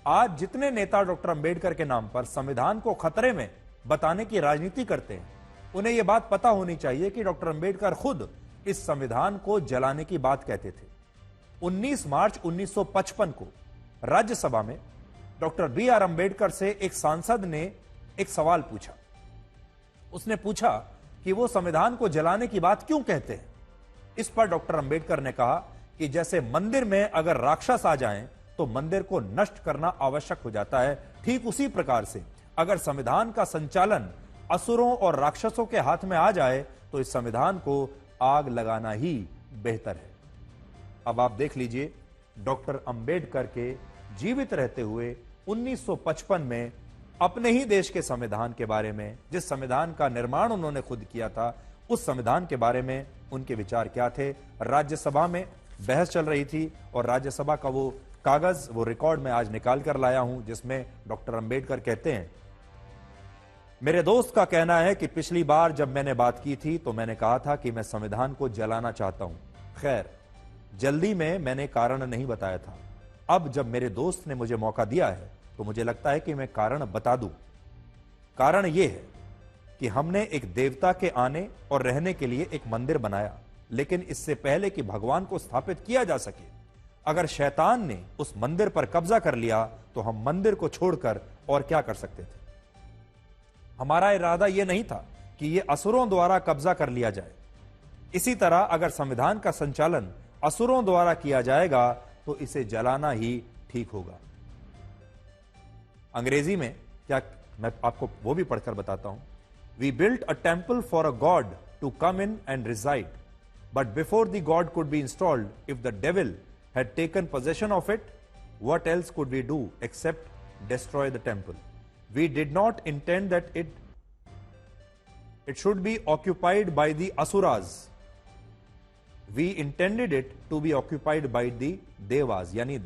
आज जितने नेता डॉक्टर अंबेडकर के नाम पर संविधान को खतरे में बताने की राजनीति करते हैं, उन्हें यह बात पता होनी चाहिए कि डॉक्टर अंबेडकर खुद इस संविधान को जलाने की बात कहते थे। 19 मार्च 1955 को राज्यसभा में डॉक्टर बी आर अंबेडकर से एक सांसद ने एक सवाल पूछा। उसने पूछा कि वो संविधान को जलाने की बात क्यों कहते हैं। इस पर डॉक्टर अंबेडकर ने कहा कि जैसे मंदिर में अगर राक्षस आ जाएं तो मंदिर को नष्ट करना आवश्यक हो जाता है, ठीक उसी प्रकार से अगर संविधान का संचालन असुरों और राक्षसों के हाथ में आ जाए तो इस संविधान को आग लगाना ही बेहतर है। अब आप देख लीजिए, डॉक्टर अंबेडकर के जीवित रहते हुए 1955 में अपने ही देश के संविधान के बारे में, जिस संविधान का निर्माण उन्होंने खुद किया था, उस संविधान के बारे में उनके विचार क्या थे। राज्यसभा में बहस चल रही थी और राज्यसभा का वो कागज, वो रिकॉर्ड मैं आज निकाल कर लाया हूं, जिसमें डॉक्टर अंबेडकर कहते हैं, मेरे दोस्त का कहना है कि पिछली बार जब मैंने बात की थी तो मैंने कहा था कि मैं संविधान को जलाना चाहता हूं। खैर, जल्दी में मैंने कारण नहीं बताया था। अब जब मेरे दोस्त ने मुझे मौका दिया है तो मुझे लगता है कि मैं कारण बता दूं। कारण यह है कि हमने एक देवता के आने और रहने के लिए एक मंदिर बनाया, लेकिन इससे पहले कि भगवान को स्थापित किया जा सके, अगर शैतान ने उस मंदिर पर कब्जा कर लिया तो हम मंदिर को छोड़कर और क्या कर सकते थे। हमारा इरादा यह नहीं था कि यह असुरों द्वारा कब्जा कर लिया जाए। इसी तरह अगर संविधान का संचालन असुरों द्वारा किया जाएगा तो इसे जलाना ही ठीक होगा। अंग्रेजी में क्या, मैं आपको वो भी पढ़कर बताता हूं। We built a temple for a god to come in and reside, but before the god could be installed, if the devil had taken possession of it, what else could we do except destroy the temple? We did not intend that it should be occupied by the asuras. We intended it to be occupied by the devas, यानी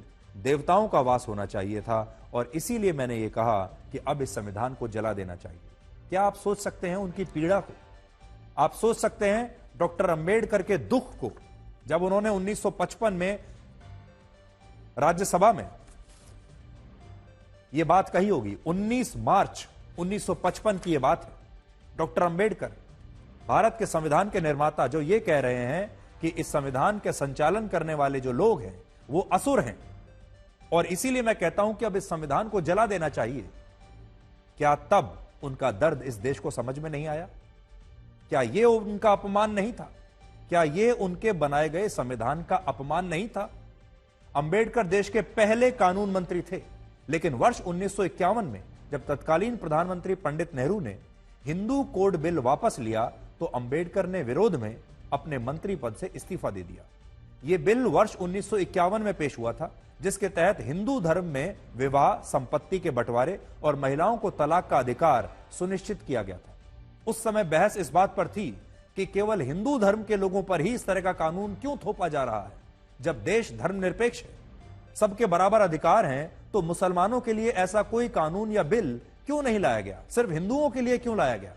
देवताओं का वास होना चाहिए था, और इसीलिए मैंने ये कहा कि अब इस संविधान को जला देना चाहिए। क्या आप सोच सकते हैं उनकी पीड़ा को? आप सोच सकते हैं डॉक्टर अंबेडकर के दुख को, जब उन्होंने 1955 में राज्यसभा में यह बात कही होगी। 19 मार्च 1955 की यह बात है। डॉक्टर अंबेडकर, भारत के संविधान के निर्माता, जो यह कह रहे हैं कि इस संविधान के संचालन करने वाले जो लोग हैं वो असुर हैं, और इसीलिए मैं कहता हूं कि अब इस संविधान को जला देना चाहिए। क्या तब उनका दर्द इस देश को समझ में नहीं आया? क्या यह उनका अपमान नहीं था? क्या यह उनके बनाए गए संविधान का अपमान नहीं था? अंबेडकर देश के पहले कानून मंत्री थे, लेकिन वर्ष 1951 में जब तत्कालीन प्रधानमंत्री पंडित नेहरू ने हिंदू कोड बिल वापस लिया तो अंबेडकर ने विरोध में अपने मंत्री पद से इस्तीफा दे दिया। यह बिल वर्ष 1951 में पेश हुआ था, जिसके तहत हिंदू धर्म में विवाह, संपत्ति के बंटवारे और महिलाओं को तलाक का अधिकार सुनिश्चित किया गया था। उस समय बहस इस बात पर थी कि केवल हिंदू धर्म के लोगों पर ही इस तरह का कानून क्यों थोपा जा रहा है। जब देश धर्मनिरपेक्ष है, सबके बराबर अधिकार हैं, तो मुसलमानों के लिए ऐसा कोई कानून या बिल क्यों नहीं लाया गया? सिर्फ हिंदुओं के लिए क्यों लाया गया?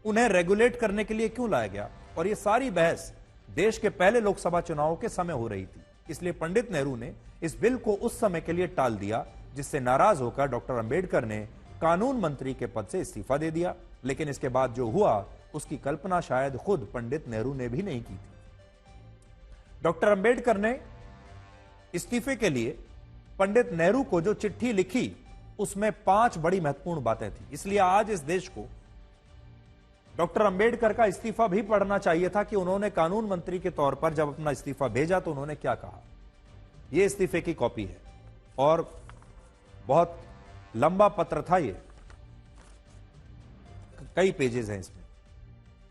उन्हें रेगुलेट करने के लिए क्यों लाया गया? और यह सारी बहस देश के पहले लोकसभा चुनाव के समय हो रही थी। इसलिए पंडित नेहरू ने इस बिल को उस समय के लिए टाल दिया, जिससे नाराज होकर डॉक्टर अंबेडकर ने कानून मंत्री के पद से इस्तीफा दे दिया। लेकिन इसके बाद जो हुआ उसकी कल्पना शायद खुद पंडित नेहरू ने भी नहीं की थी। डॉक्टर अंबेडकर ने इस्तीफे के लिए पंडित नेहरू को जो चिट्ठी लिखी, उसमें 5 बड़ी महत्वपूर्ण बातें थी। इसलिए आज इस देश को डॉक्टर अंबेडकर का इस्तीफा भी पढ़ना चाहिए था कि उन्होंने कानून मंत्री के तौर पर जब अपना इस्तीफा भेजा तो उन्होंने क्या कहा। यह इस्तीफे की कॉपी है और बहुत लंबा पत्र था, ये कई पेजेस हैं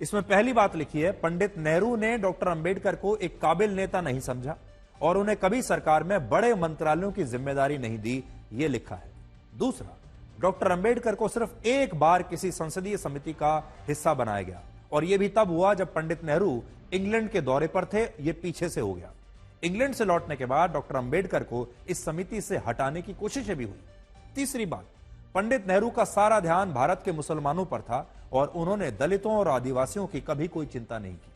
इसमें पहली बात लिखी है, पंडित नेहरू ने डॉक्टर अंबेडकर को एक काबिल नेता नहीं समझा और उन्हें कभी सरकार में बड़े मंत्रालयों की जिम्मेदारी नहीं दी, यह लिखा है। दूसरा, डॉक्टर अंबेडकर को सिर्फ एक बार किसी संसदीय समिति का हिस्सा बनाया गया, और यह भी तब हुआ जब पंडित नेहरू इंग्लैंड के दौरे पर थे। यह पीछे से हो गया। इंग्लैंड से लौटने के बाद डॉक्टर अंबेडकर को इस समिति से हटाने की कोशिशें भी हुई। तीसरी बात, पंडित नेहरू का सारा ध्यान भारत के मुसलमानों पर था और उन्होंने दलितों और आदिवासियों की कभी कोई चिंता नहीं की।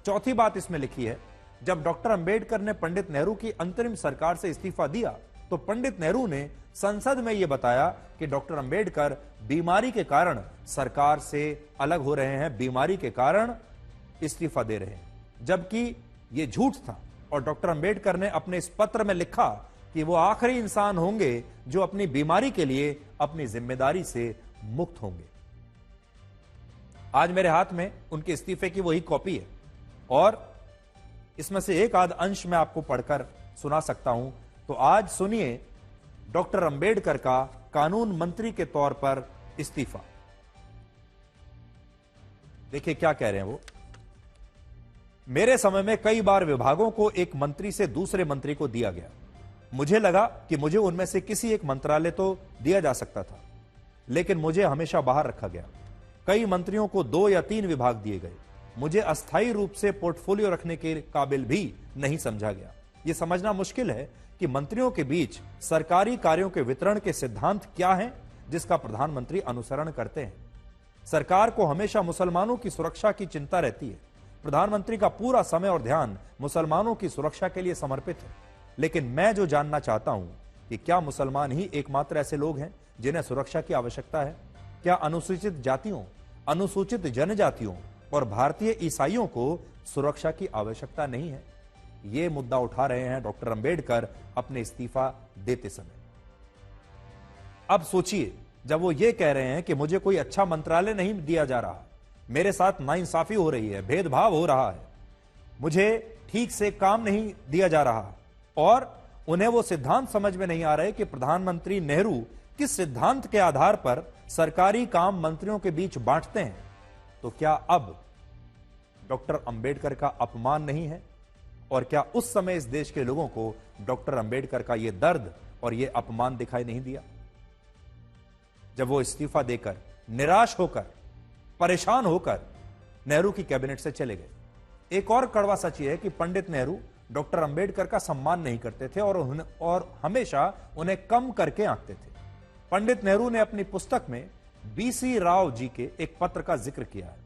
चौथी बात इसमें लिखी है, जब डॉक्टर अंबेडकर ने पंडित नेहरू की अंतरिम सरकार से इस्तीफा दिया तो पंडित नेहरू ने संसद में यह बताया कि डॉक्टर अंबेडकर बीमारी के कारण सरकार से अलग हो रहे हैं, बीमारी के कारण इस्तीफा दे रहे हैं, जबकि यह झूठ था। और डॉक्टर अंबेडकर ने अपने इस पत्र में लिखा कि वो आखिरी इंसान होंगे जो अपनी बीमारी के लिए अपनी जिम्मेदारी से मुक्त होंगे। आज मेरे हाथ में उनके इस्तीफे की वही कॉपी है और इसमें से एक आध अंश मैं आपको पढ़कर सुना सकता हूं। तो आज सुनिए डॉक्टर अंबेडकर का कानून मंत्री के तौर पर इस्तीफा। देखिए क्या कह रहे हैं वो। मेरे समय में कई बार विभागों को एक मंत्री से दूसरे मंत्री को दिया गया। मुझे लगा कि मुझे उनमें से किसी एक मंत्रालय तो दिया जा सकता था, लेकिन मुझे हमेशा बाहर रखा गया। कई मंत्रियों को 2 या 3 विभाग दिए गए। मुझे अस्थायी रूप से पोर्टफोलियो रखने के काबिल भी नहीं समझा गया। यह समझना मुश्किल है कि मंत्रियों के बीच सरकारी कार्यों के वितरण के सिद्धांत क्या हैं, जिसका प्रधानमंत्री अनुसरण करते हैं। सरकार को हमेशा मुसलमानों की सुरक्षा की चिंता रहती है। प्रधानमंत्री का पूरा समय और ध्यान मुसलमानों की सुरक्षा के लिए समर्पित है। लेकिन मैं जो जानना चाहता हूं कि क्या मुसलमान ही एकमात्र ऐसे लोग हैं जिन्हें सुरक्षा की आवश्यकता है? क्या अनुसूचित जातियों, अनुसूचित जनजातियों और भारतीय ईसाइयों को सुरक्षा की आवश्यकता नहीं है? यह मुद्दा उठा रहे हैं डॉक्टर अंबेडकर अपने इस्तीफा देते समय। अब सोचिए, जब वो ये कह रहे हैं कि मुझे कोई अच्छा मंत्रालय नहीं दिया जा रहा, मेरे साथ नाइंसाफी हो रही है, भेदभाव हो रहा है, मुझे ठीक से काम नहीं दिया जा रहा, और उन्हें वो सिद्धांत समझ में नहीं आ रहे कि प्रधानमंत्री नेहरू किस सिद्धांत के आधार पर सरकारी काम मंत्रियों के बीच बांटते हैं, तो क्या अब डॉक्टर अंबेडकर का अपमान नहीं है? और क्या उस समय इस देश के लोगों को डॉक्टर अंबेडकर का यह दर्द और यह अपमान दिखाई नहीं दिया? जब वो इस्तीफा देकर, निराश होकर, परेशान होकर नेहरू की कैबिनेट से चले गए। एक और कड़वा सच यह है कि पंडित नेहरू डॉक्टर अंबेडकर का सम्मान नहीं करते थे और हमेशा उन्हें कम करके आंकते थे। पंडित नेहरू ने अपनी पुस्तक में बीसी राव जी के एक पत्र का जिक्र किया है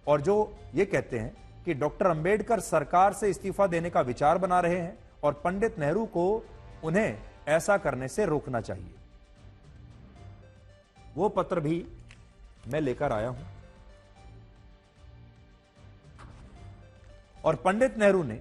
और जो ये कहते हैं कि डॉक्टर अंबेडकर सरकार से इस्तीफा देने का विचार बना रहे हैं और पंडित नेहरू को उन्हें ऐसा करने से रोकना चाहिए। वो पत्र भी मैं लेकर आया हूं और पंडित नेहरू ने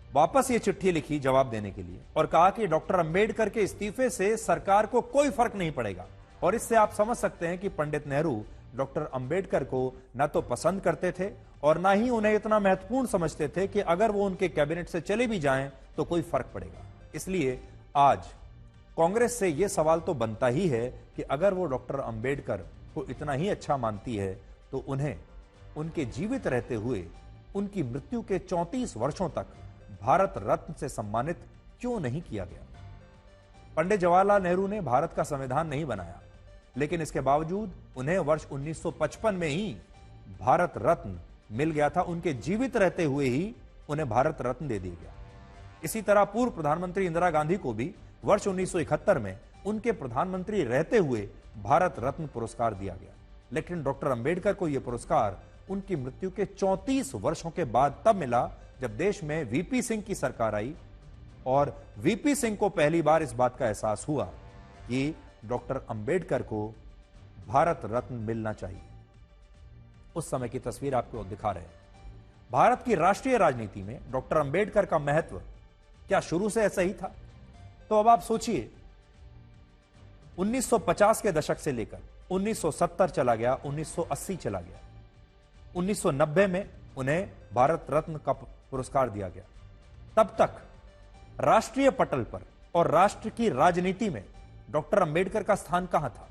वापस ये चिट्ठी लिखी जवाब देने के लिए और कहा कि डॉक्टर अंबेडकर के इस्तीफे से सरकार को कोई फर्क नहीं पड़ेगा। और इससे आप समझ सकते हैं कि पंडित नेहरू डॉक्टर अंबेडकर को न तो पसंद करते थे और ना ही उन्हें इतना महत्वपूर्ण समझते थे कि अगर वो उनके कैबिनेट से चले भी जाएं तो कोई फर्क पड़ेगा। इसलिए आज कांग्रेस से यह सवाल तो बनता ही है कि अगर वो डॉक्टर अंबेडकर को इतना ही अच्छा मानती है तो उन्हें उनके जीवित रहते हुए उनकी मृत्यु के 34 वर्षों तक भारत रत्न से सम्मानित क्यों नहीं किया गया? पंडित जवाहरलाल नेहरू ने भारत का संविधान नहीं बनाया, लेकिन इसके बावजूद उन्हें वर्ष 1955 में ही भारत रत्न मिल गया था। उनके जीवित रहते हुए ही उन्हें भारत रत्न दे दिया गया। इसी तरह पूर्व प्रधानमंत्री इंदिरा गांधी को भी वर्ष 1971 में उनके प्रधानमंत्री रहते हुए भारत रत्न पुरस्कार दिया गया। लेकिन डॉक्टर अंबेडकर को यह पुरस्कार उनकी मृत्यु के 34 वर्षों के बाद तब मिला जब देश में वीपी सिंह की सरकार आई और वीपी सिंह को पहली बार इस बात का एहसास हुआ कि डॉक्टर अंबेडकर को भारत रत्न मिलना चाहिए। उस समय की तस्वीर आपको दिखा रहे हैं। भारत की राष्ट्रीय राजनीति में डॉक्टर अंबेडकर का महत्व क्या शुरू से ऐसा ही था? तो अब आप सोचिए, 1950 के दशक से लेकर 1970 चला गया, 1980 चला गया, 1990 में उन्हें भारत रत्न का पुरस्कार दिया गया। तब तक राष्ट्रीय पटल पर और राष्ट्र की राजनीति में डॉक्टर अंबेडकर का स्थान कहां था?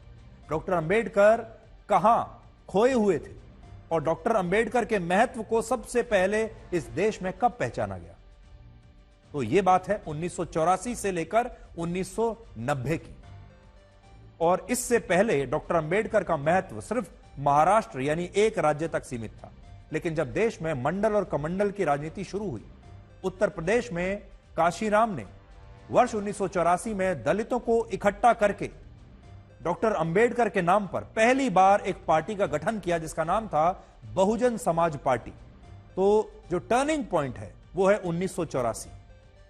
डॉक्टर अंबेडकर कहां खोए हुए थे? और डॉक्टर अंबेडकर के महत्व को सबसे पहले इस देश में कब पहचाना गया? तो यह बात है 1984 से लेकर 1990 की। और इससे पहले डॉक्टर अंबेडकर का महत्व सिर्फ महाराष्ट्र यानी एक राज्य तक सीमित था। लेकिन जब देश में मंडल और कमंडल की राजनीति शुरू हुई, उत्तर प्रदेश में काशीराम ने वर्ष 1984 में दलितों को इकट्ठा करके डॉक्टर अंबेडकर के नाम पर पहली बार एक पार्टी का गठन किया जिसका नाम था बहुजन समाज पार्टी। तो जो टर्निंग पॉइंट है वो है 1984,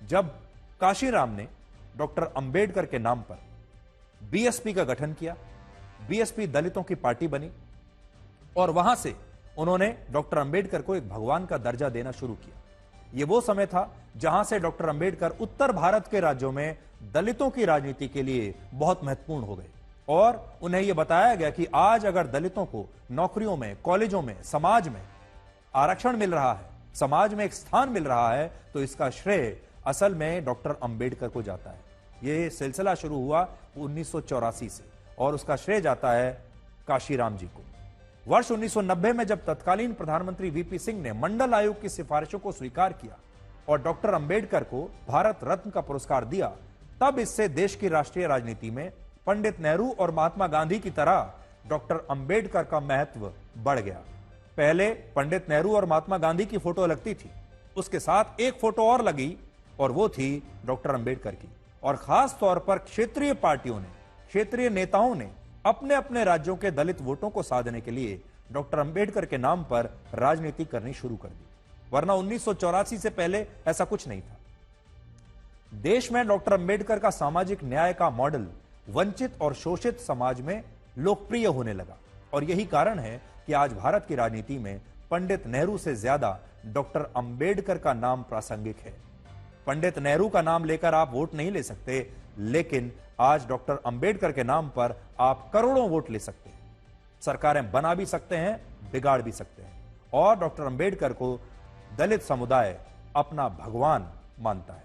जब काशीराम ने डॉक्टर अंबेडकर के नाम पर बीएसपी का गठन किया। बीएसपी दलितों की पार्टी बनी और वहां से उन्होंने डॉक्टर अंबेडकर को एक भगवान का दर्जा देना शुरू किया। यह वो समय था जहां से डॉक्टर अंबेडकर उत्तर भारत के राज्यों में दलितों की राजनीति के लिए बहुत महत्वपूर्ण हो गए और उन्हें यह बताया गया कि आज अगर दलितों को नौकरियों में, कॉलेजों में, समाज में आरक्षण मिल रहा है, समाज में एक स्थान मिल रहा है, तो इसका श्रेय असल में डॉक्टर अंबेडकर को जाता है। यह सिलसिला शुरू हुआ 1984 से और उसका श्रेय जाता है काशीराम जी को। वर्ष 1990 में जब तत्कालीन प्रधानमंत्री वीपी सिंह ने मंडल आयोग की सिफारिशों को स्वीकार किया और डॉक्टर अंबेडकर को भारत रत्न का पुरस्कार दिया, तब इससे देश की राष्ट्रीय राजनीति में पंडित नेहरू और महात्मा गांधी की तरह डॉक्टर अंबेडकर का महत्व बढ़ गया। पहले पंडित नेहरू और महात्मा गांधी की फोटो लगती थी, उसके साथ एक फोटो और लगी और वो थी डॉक्टर अंबेडकर की। और खास तौर पर क्षेत्रीय पार्टियों ने, क्षेत्रीय नेताओं ने अपने अपने राज्यों के दलित वोटों को साधने के लिए डॉक्टर अंबेडकर के नाम पर राजनीति करनी शुरू कर दी, वरना 1984 से पहले ऐसा कुछ नहीं था। देश में डॉक्टर अंबेडकर का सामाजिक न्याय का मॉडल वंचित और शोषित समाज में लोकप्रिय होने लगा और यही कारण है कि आज भारत की राजनीति में पंडित नेहरू से ज्यादा डॉक्टर अंबेडकर का नाम प्रासंगिक है। पंडित नेहरू का नाम लेकर आप वोट नहीं ले सकते, लेकिन आज डॉक्टर अंबेडकर के नाम पर आप करोड़ों वोट ले सकते हैं, सरकारें बना भी सकते हैं, बिगाड़ भी सकते हैं। और डॉक्टर अंबेडकर को दलित समुदाय अपना भगवान मानता है।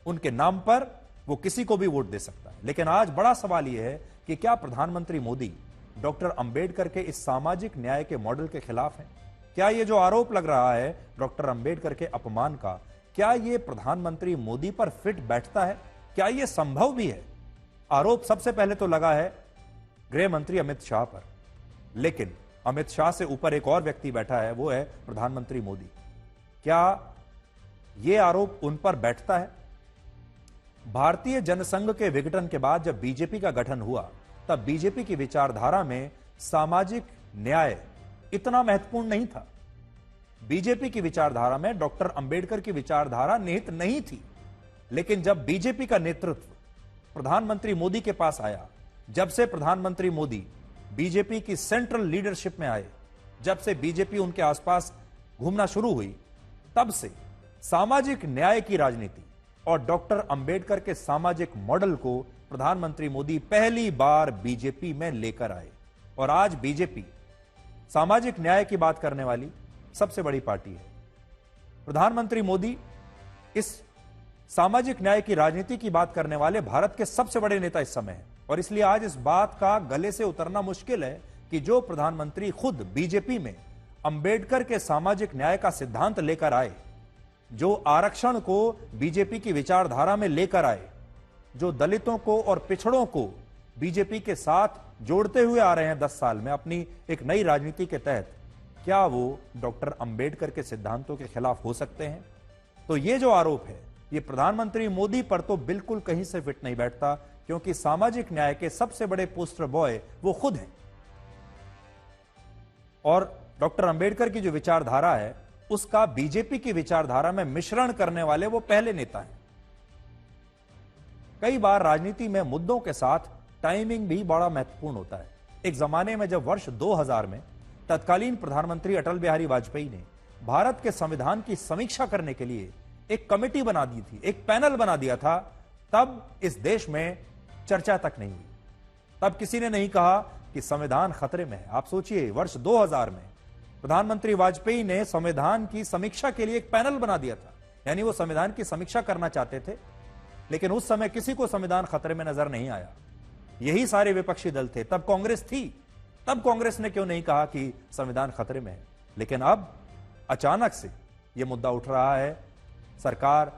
उनके नाम पर वो किसी को भी वोट दे सकता है। लेकिन आज बड़ा सवाल यह है कि क्या प्रधानमंत्री मोदी डॉक्टर अंबेडकर के इस सामाजिक न्याय के मॉडल के खिलाफ हैं? क्या ये जो आरोप लग रहा है डॉक्टर अंबेडकर के अपमान का, क्या ये प्रधानमंत्री मोदी पर फिट बैठता है? क्या ये संभव भी है? आरोप सबसे पहले तो लगा है गृह मंत्री अमित शाह पर, लेकिन अमित शाह से ऊपर एक और व्यक्ति बैठा है, वो है प्रधानमंत्री मोदी। क्या ये आरोप उन पर बैठता है? भारतीय जनसंघ के विघटन के बाद जब बीजेपी का गठन हुआ, तब बीजेपी की विचारधारा में सामाजिक न्याय इतना महत्वपूर्ण नहीं था। बीजेपी की विचारधारा में डॉक्टर अंबेडकर की विचारधारा निहित नहीं थी। लेकिन जब बीजेपी का नेतृत्व प्रधानमंत्री मोदी के पास आया, जब से प्रधानमंत्री मोदी बीजेपी की सेंट्रल लीडरशिप में आए, जब से बीजेपी उनके आसपास घूमना शुरू हुई, तब से सामाजिक न्याय की राजनीति और डॉक्टर अंबेडकर के सामाजिक मॉडल को प्रधानमंत्री मोदी पहली बार बीजेपी में लेकर आए। और आज बीजेपी सामाजिक न्याय की बात करने वाली सबसे बड़ी पार्टी है। प्रधानमंत्री मोदी इस सामाजिक न्याय की राजनीति की बात करने वाले भारत के सबसे बड़े नेता इस समय हैं और इसलिए आज इस बात का गले से उतरना मुश्किल है कि जो प्रधानमंत्री खुद बीजेपी में अंबेडकर के सामाजिक न्याय का सिद्धांत लेकर आए, जो आरक्षण को बीजेपी की विचारधारा में लेकर आए, जो दलितों को और पिछड़ों को बीजेपी के साथ जोड़ते हुए आ रहे हैं 10 साल में अपनी एक नई राजनीति के तहत, क्या वो डॉक्टर अंबेडकर के सिद्धांतों के खिलाफ हो सकते हैं? तो ये जो आरोप है, ये प्रधानमंत्री मोदी पर तो बिल्कुल कहीं से फिट नहीं बैठता, क्योंकि सामाजिक न्याय के सबसे बड़े पोस्टर बॉय वो खुद हैं। और डॉक्टर अंबेडकर की जो विचारधारा है, उसका बीजेपी की विचारधारा में मिश्रण करने वाले वो पहले नेता हैं। कई बार राजनीति में मुद्दों के साथ टाइमिंग भी बड़ा महत्वपूर्ण होता है। एक जमाने में जब वर्ष 2000 में तत्कालीन प्रधानमंत्री अटल बिहारी वाजपेयी ने भारत के संविधान की समीक्षा करने के लिए एक कमेटी बना दी थी, एक पैनल बना दिया था, तब इस देश में चर्चा तक नहीं हुई। तब किसी ने नहीं कहा कि संविधान खतरे में है। आप सोचिए, वर्ष 2000 में प्रधानमंत्री वाजपेयी ने संविधान की समीक्षा के लिए एक पैनल बना दिया था, यानी वो संविधान की समीक्षा करना चाहते थे, लेकिन उस समय किसी को संविधान खतरे में नजर नहीं आया। यही सारे विपक्षी दल थे, तब कांग्रेस थी, तब कांग्रेस ने क्यों नहीं कहा कि संविधान खतरे में है। लेकिन अब अचानक से यह मुद्दा उठ रहा है। सरकार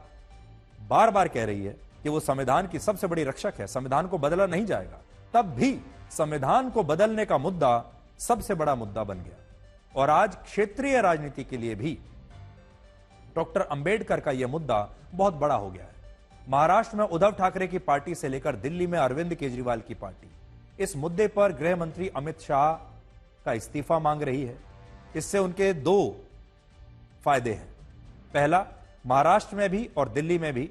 बार बार कह रही है कि वो संविधान की सबसे बड़ी रक्षक है, संविधान को बदला नहीं जाएगा। तब भी संविधान को बदलने का मुद्दा सबसे बड़ा मुद्दा बन गया। और आज क्षेत्रीय राजनीति के लिए भी डॉक्टर अंबेडकर का यह मुद्दा बहुत बड़ा हो गया है। महाराष्ट्र में उद्धव ठाकरे की पार्टी से लेकर दिल्ली में अरविंद केजरीवाल की पार्टी इस मुद्दे पर गृह मंत्री अमित शाह का इस्तीफा मांग रही है। इससे उनके दो फायदे हैं। पहला, महाराष्ट्र में भी और दिल्ली में भी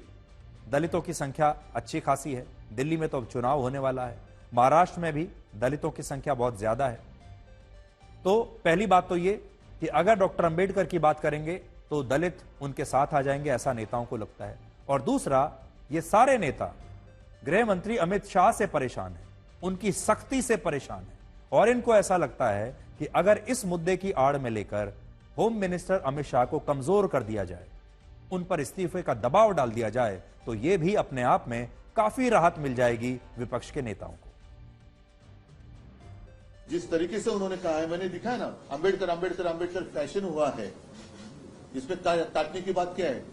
दलितों की संख्या अच्छी खासी है। दिल्ली में तो अब चुनाव होने वाला है, महाराष्ट्र में भी दलितों की संख्या बहुत ज्यादा है। तो पहली बात तो ये कि अगर डॉक्टर अंबेडकर की बात करेंगे तो दलित उनके साथ आ जाएंगे, ऐसा नेताओं को लगता है। और दूसरा, ये सारे नेता गृह मंत्री अमित शाह से परेशान हैं, उनकी सख्ती से परेशान हैं, और इनको ऐसा लगता है कि अगर इस मुद्दे की आड़ में लेकर होम मिनिस्टर अमित शाह को कमजोर कर दिया जाए, उन पर इस्तीफे का दबाव डाल दिया जाए, तो यह भी अपने आप में काफी राहत मिल जाएगी विपक्ष के नेताओं को। जिस तरीके से उन्होंने कहा है, मैंने दिखा है ना, अंबेडकर अंबेडकर अंबेडकर फैशन हुआ है, इसमें काटने की बात क्या है?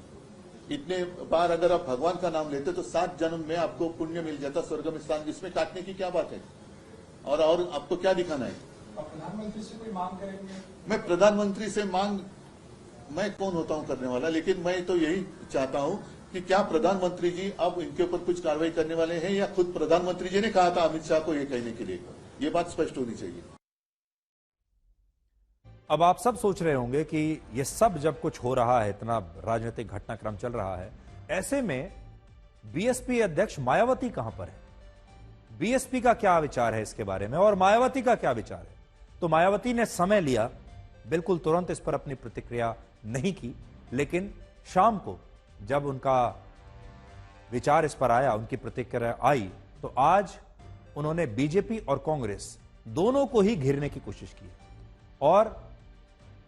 इतने बार अगर आप भगवान का नाम लेते तो 7 जन्म में आपको पुण्य मिल जाता, स्वर्ग में स्थान। इसमें काटने की क्या बात है? और आपको क्या दिखाना है? प्रधानमंत्री से कोई मांग करेंगे? मैं प्रधानमंत्री से मांग, मैं कौन होता हूं करने वाला? लेकिन मैं तो यही चाहता हूं कि क्या प्रधानमंत्री जी अब इनके ऊपर कुछ कार्रवाई करने वाले हैं, या खुद प्रधानमंत्री जी ने कहा था अमित शाह को ये कहने के लिए? ये बात स्पष्ट होनी चाहिए। अब आप सब सोच रहे होंगे कि ये सब जब कुछ हो रहा है, इतना राजनीतिक घटनाक्रम चल रहा है, ऐसे में बीएसपी अध्यक्ष मायावती कहां पर है? बीएसपी का क्या विचार है इसके बारे में, और मायावती का क्या विचार है? तो मायावती ने समय लिया, बिल्कुल तुरंत इस पर अपनी प्रतिक्रिया नहीं की, लेकिन शाम को जब उनका विचार इस पर आया, उनकी प्रतिक्रिया आई, तो आज उन्होंने बीजेपी और कांग्रेस दोनों को ही घेरने की कोशिश की, और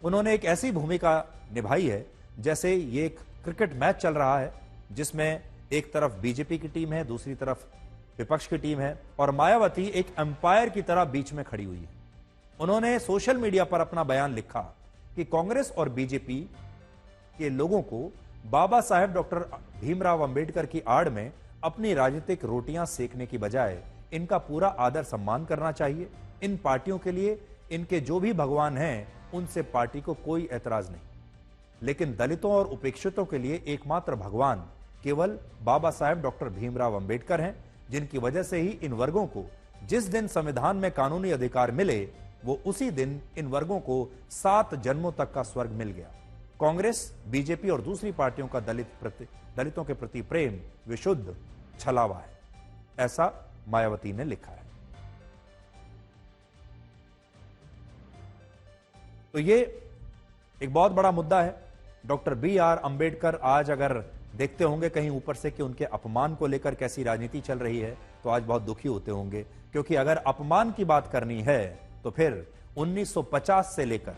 उन्होंने एक ऐसी भूमिका निभाई है जैसे ये एक क्रिकेट मैच चल रहा है, जिसमें एक तरफ बीजेपी की टीम है, दूसरी तरफ विपक्ष की टीम है, और मायावती एक अंपायर की तरह बीच में खड़ी हुई है। उन्होंने सोशल मीडिया पर अपना बयान लिखा कि कांग्रेस और बीजेपी के लोगों को बाबा साहेब डॉक्टर भीमराव अंबेडकर की आड़ में अपनी राजनीतिक रोटियां सेकने की बजाय इनका पूरा आदर सम्मान करना चाहिए। इन पार्टियों के लिए इनके जो भी भगवान हैं, उनसे पार्टी को कोई ऐतराज नहीं, लेकिन दलितों और उपेक्षितों के लिए एकमात्र भगवान केवल बाबा साहेब डॉक्टर भीमराव अंबेडकर हैं, जिनकी वजह से ही इन वर्गों को जिस दिन संविधान में कानूनी अधिकार मिले, वो उसी दिन इन वर्गों को 7 जन्मों तक का स्वर्ग मिल गया। कांग्रेस, बीजेपी और दूसरी पार्टियों का दलितों के प्रति प्रेम विशुद्ध छलावा है, ऐसा मायावती ने लिखा है। तो ये एक बहुत बड़ा मुद्दा है। डॉक्टर BR अंबेडकर आज अगर देखते होंगे कहीं ऊपर से कि उनके अपमान को लेकर कैसी राजनीति चल रही है, तो आज बहुत दुखी होते होंगे, क्योंकि अगर अपमान की बात करनी है तो फिर 1950 से लेकर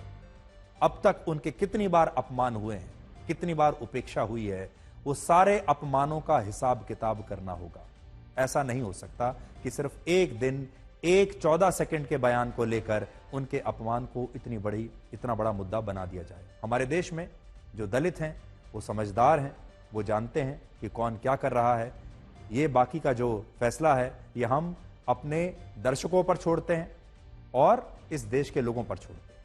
अब तक उनके कितनी बार अपमान हुए हैं, कितनी बार उपेक्षा हुई है, वो सारे अपमानों का हिसाब किताब करना होगा। ऐसा नहीं हो सकता कि सिर्फ एक दिन, एक 14 सेकंड के बयान को लेकर उनके अपमान को इतना बड़ा मुद्दा बना दिया जाए। हमारे देश में जो दलित हैं वो समझदार हैं, वो जानते हैं कि कौन क्या कर रहा है। ये बाकी का जो फैसला है, ये हम अपने दर्शकों पर छोड़ते हैं और इस देश के लोगों पर छोड़ते हैं।